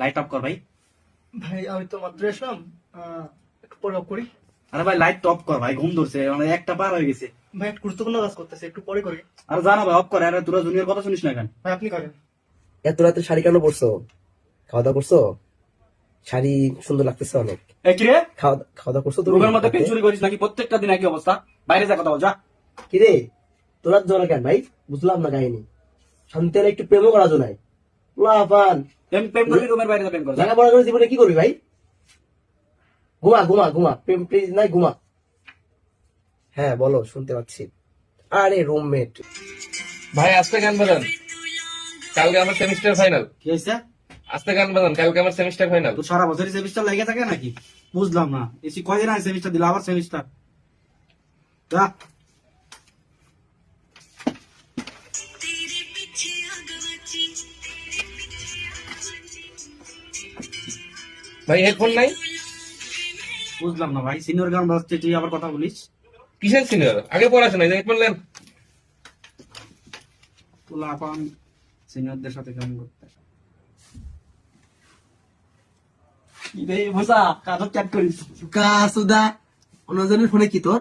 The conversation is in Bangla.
লাইট অফ কর ভাই। ভাই আমি তো মাত্র এসলাম, একটু পরে অফ করি। আরে ভাই লাইট অফ কর ভাই, ঘুম ধরছে, মানে একটা পার হয়ে গেছে। ভাই একটু গুরুত্বপূর্ণ কাজ করতেছে, একটু পরে করি। আর জানা ভাই অফ করে, আরে তোরা জুনিয়র কথা শুনিস না কেন? ভাই আপনি করেন। এত রাতে শাড়ি কেন পরছো? খাওয়া দাওয়া করছো? শাড়ি সুন্দর লাগতেছে অনেক। এ কি রে, খাওয়া খাওয়া দাওয়া করছো তুমি? রুমের মধ্যে পেন চুরি করিস নাকি? প্রত্যেকটা দিন একই অবস্থা, বাইরে যা কথা বল যা। কিরে তোরা জোরে কেন ভাই? বুঝলাম না কাহিনী। শান্তি হলে একটু প্রেমও করা যায়। লাফান প্রেম করবি রুমের বাইরে যা, প্রেম কর যা। লেখাপড়া করে জীবনে কি করবি ভাই? ঘুমা ঘুমা ঘুমা, প্রেম প্লিজ নাই, ঘুমা। হ্যাঁ বলো, শুনতে পাচ্ছি। আরে রুমমেট, ভাই আজকে গান বাজান, কালকে আমার সেমিস্টার ফাইনাল। কি হয়েছে? আজকে গান বাজান, কালকে আমার সেমিস্টার ফাইনাল। তো সারা বছরই সেমিস্টার লেগে থাকে নাকি? বুঝলাম না, এসি কয়দিন আগে সেমিস্টার দিল, আবার সেমিস্টার যা। ভাই হেডফোন নাই? বুঝলাম না ভাই, সিনিয়র গান বাজছে তুই আবার কথা বলিস? কিসের সিনিয়র? আগে পড়াশোনা, হেডফোন নেন। তোলা আপান সিনিয়রদের সাথে কেমন করতে? কি রে ভোসা, কাজত চ্যাট করিস? কাসুদা অন্যজনের ফোনে কি তোর?